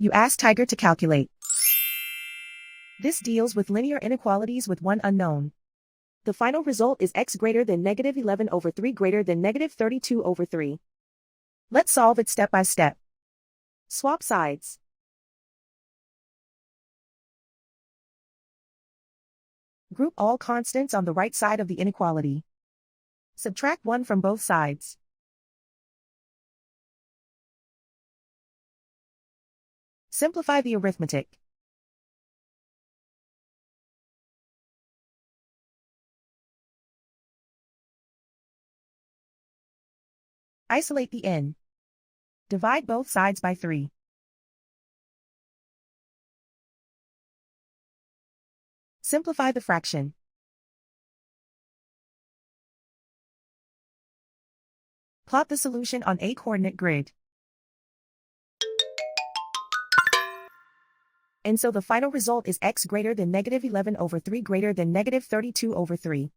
You ask Tiger to calculate. This deals with linear inequalities with one unknown. The final result is x greater than negative 11 over 3 greater than negative 32 over 3. Let's solve it step by step. Swap sides. Group all constants on the right side of the inequality. Subtract 1 from both sides. Simplify the arithmetic. Isolate the n. Divide both sides by 3. Simplify the fraction. Plot the solution on a coordinate grid. And so the final result is x greater than negative 11 over 3 greater than negative 32 over 3.